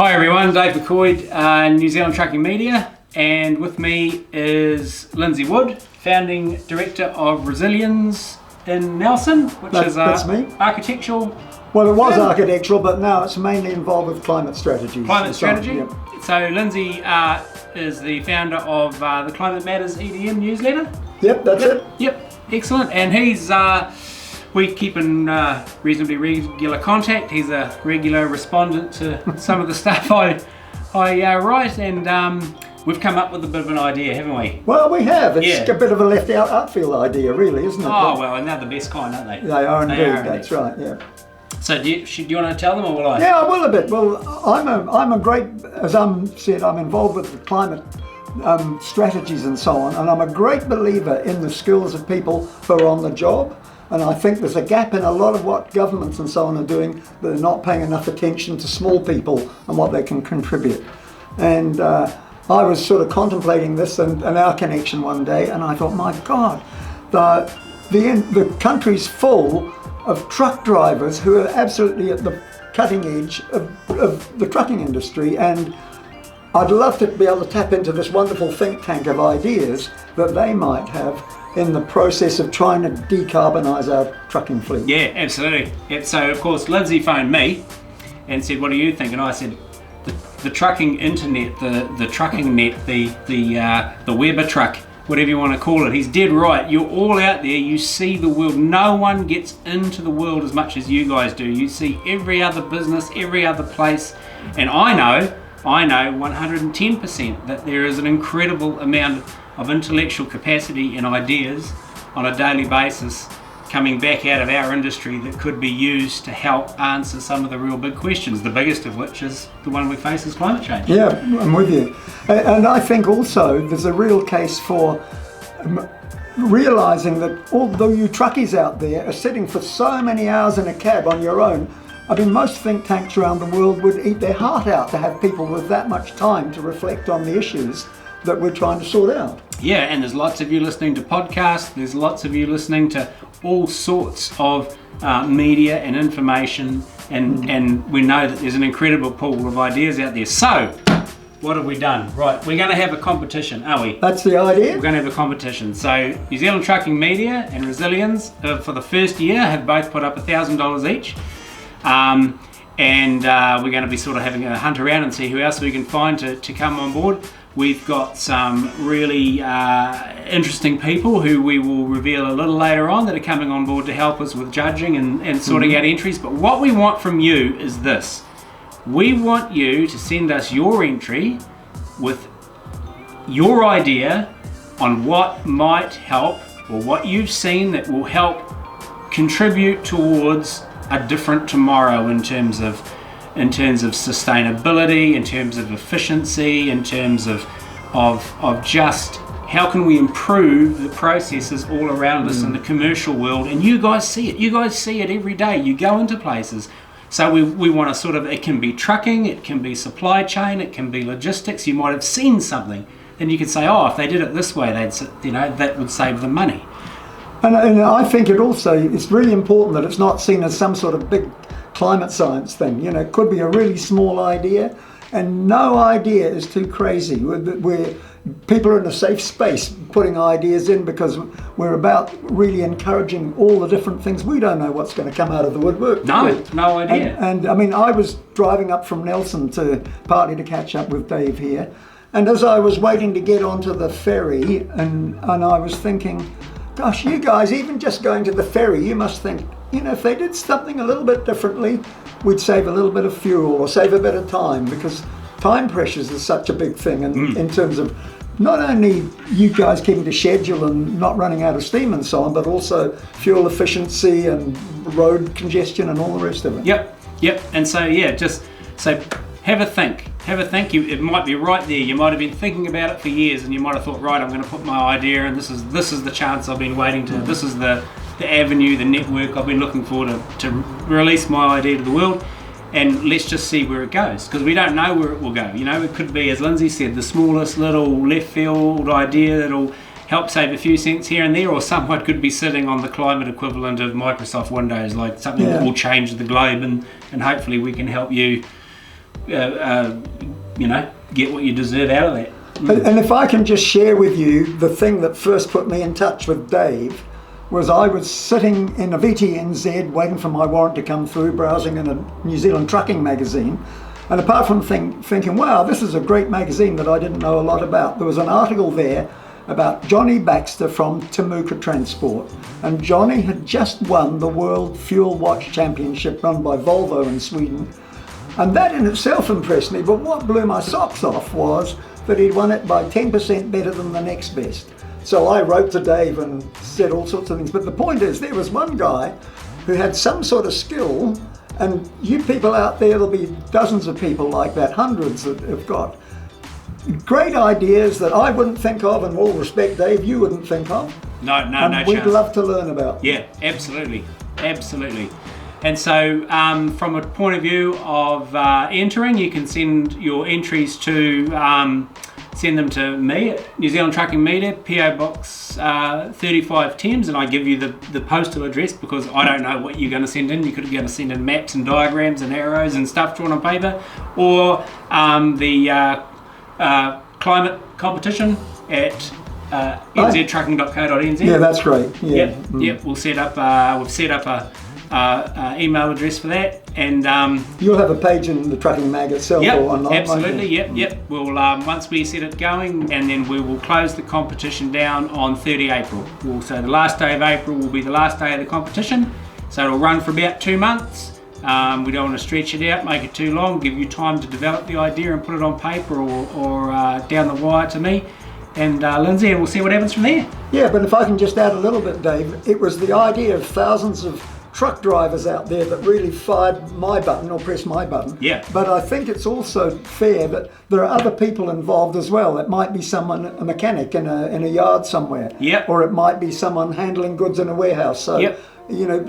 Hi everyone, Dave McCoy, New Zealand Trucking Media, and with me is Lindsay Wood, Founding Director of Resilienz in Nelson, which is that's me. Architectural. Well, it was architectural, but now it's mainly involved with climate strategies. Climate strategy. Yep. So Lindsay is the founder of the Climate Matters EDM newsletter. Yep, that's it. Yep, excellent. And he's we keep in reasonably regular contact. He's a regular respondent to some of the stuff I write, and we've come up with a bit of an idea, haven't we? Well, we have. It's a bit of a left-out outfield idea, really, isn't it? Oh, well, and they're the best kind, aren't they? They are indeed. That's right. Yeah. So do you want to tell them, or will I? Yeah, I will a bit. Well, I'm a great, as I'm involved with the climate strategies and so on, and I'm a great believer in the skills of people who are on the job. And I think there's a gap in a lot of what governments and so on are doing, that they're not paying enough attention to small people and what they can contribute. And I was sort of contemplating this and our connection one day, and I thought, my God, the country's full of truck drivers who are absolutely at the cutting edge of the trucking industry, and I'd love to be able to tap into this wonderful think tank of ideas that they might have in the process of trying to decarbonise our trucking fleet. Yeah, absolutely. Yeah, so of course Lindsay phoned me and said, what do you think? And I said, the trucking internet, the trucking net, the Weber truck, whatever you want to call it, he's dead right. You're all out there, you see the world. No one gets into the world as much as you guys do. You see every other business, every other place, and I know 110% that there is an incredible amount of intellectual capacity and ideas on a daily basis coming back out of our industry that could be used to help answer some of the real big questions, the biggest of which is the one we face is climate change. Yeah, I'm with you. And I think also there's a real case for realising that although you truckies out there are sitting for so many hours in a cab on your own, I mean, most think tanks around the world would eat their heart out to have people with that much time to reflect on the issues that we're trying to sort out. Yeah, and there's lots of you listening to podcasts, there's lots of you listening to all sorts of media and information, and we know that there's an incredible pool of ideas out there. So, what have we done? Right, we're going to have a competition, are we? That's the idea. We're going to have a competition. So, New Zealand Trucking Media and Resilienz for the first year have both put up $1,000 each. And we're going to be sort of having a hunt around and see who else we can find to come on board. We've got some really interesting people who we will reveal a little later on that are coming on board to help us with judging and sorting out entries. But what we want from you is this. We want you to send us your entry with your idea on what might help, or what you've seen that will help contribute towards a different tomorrow in terms of sustainability, in terms of efficiency, in terms of just how can we improve the processes all around us in the commercial world. And you guys see it every day. You go into places. So we want to sort of, it can be trucking, it can be supply chain, it can be logistics. You might have seen something, then you could say, oh, if they did it this way, that would save them money. And I think it's really important that it's not seen as some sort of big climate science thing. You know, it could be a really small idea, and no idea is too crazy. We're people are in a safe space putting ideas in, because we're about really encouraging all the different things. We don't know what's going to come out of the woodwork. No idea. And I mean, I was driving up from Nelson partly to catch up with Dave here, and as I was waiting to get onto the ferry, and I was thinking, gosh, you guys, even just going to the ferry, you must think, you know, if they did something a little bit differently, we'd save a little bit of fuel or save a bit of time, because time pressures is such a big thing in terms of not only you guys keeping to schedule and not running out of steam and so on, but also fuel efficiency and road congestion and all the rest of it. Yep. And so, have a think. It might be right there. You might have been thinking about it for years, and you might have thought, right, I'm going to put my idea, and this is the chance I've been waiting to. This is the avenue, the network I've been looking for to release my idea to the world. And let's just see where it goes, because we don't know where it will go. You know, it could be, as Lindsay said, the smallest little left field idea that'll help save a few cents here and there, or someone could be sitting on the climate equivalent of Microsoft Windows, like something that will change the globe, and hopefully we can help you get what you deserve out of that. And if I can just share with you the thing that first put me in touch with Dave was I was sitting in a VTNZ waiting for my warrant to come through, browsing in a New Zealand trucking magazine. And apart from thinking, wow, this is a great magazine that I didn't know a lot about, there was an article there about Johnny Baxter from Temuka Transport. And Johnny had just won the World Fuel Watch Championship run by Volvo in Sweden. And that in itself impressed me, but what blew my socks off was that he'd won it by 10% better than the next best. So I wrote to Dave and said all sorts of things. But the point is, there was one guy who had some sort of skill, and you people out there, there'll be dozens of people like that, hundreds that have got great ideas that I wouldn't think of, and all respect, Dave, you wouldn't think of. No We'd chance. love to learn about. Yeah, absolutely. And so from a point of view of entering, you can send your entries to, send them to me at New Zealand Trucking Media, PO Box 35 Thames, and I give you the postal address because I don't know what you're going to send in. You could be going to send in maps and diagrams and arrows and stuff drawn on paper, or the climate competition at nztrucking.co.nz. Yeah, that's great. Yeah. Yep. We've set up a email address for that, and You'll have a page in the Trucking Mag itself or online. Absolutely. Yep. We'll once we set it going, and then we will close the competition down on 30 April. So the last day of April will be the last day of the competition. So it'll run for about 2 months. We don't want to stretch it out, make it too long, give you time to develop the idea and put it on paper or down the wire to me and Lindsay, and we'll see what happens from there. Yeah, but if I can just add a little bit, Dave, it was the idea of thousands of truck drivers out there that really fired my button or pressed my button. Yeah. But I think it's also fair that there are other people involved as well. It might be someone, a mechanic in a yard somewhere. Yep. Or it might be someone handling goods in a warehouse. So, Yep.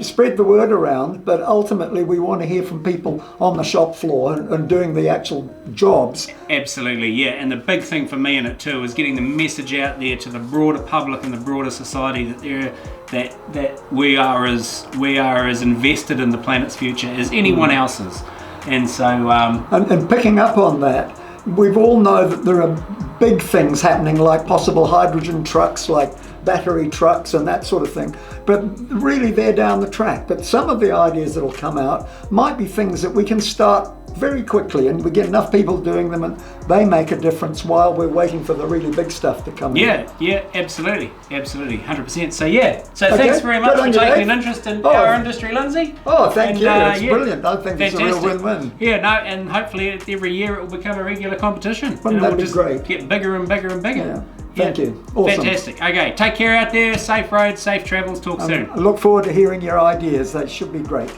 Spread the word around, but ultimately we want to hear from people on the shop floor and doing the actual jobs. Absolutely, yeah. And the big thing for me in it too is getting the message out there to the broader public and the broader society that we are as invested in the planet's future as anyone else's. And so and picking up on that, we've all know that there are big things happening, like possible hydrogen trucks, like battery trucks and that sort of thing, but really they're down the track. But some of the ideas that'll come out might be things that we can start very quickly, and we get enough people doing them and they make a difference while we're waiting for the really big stuff to come in. Yeah, absolutely, 100%. So thanks very much for taking an interest in our industry, Lindsay. Oh, thank you. It's brilliant. I think it's a real win-win. Yeah, and hopefully every year it will become a regular competition. Wouldn't that be great? Get bigger and bigger and bigger. Yeah. Thank you. Awesome. Fantastic. Okay, take care out there. Safe roads, safe travels. Talk soon. I look forward to hearing your ideas. They should be great.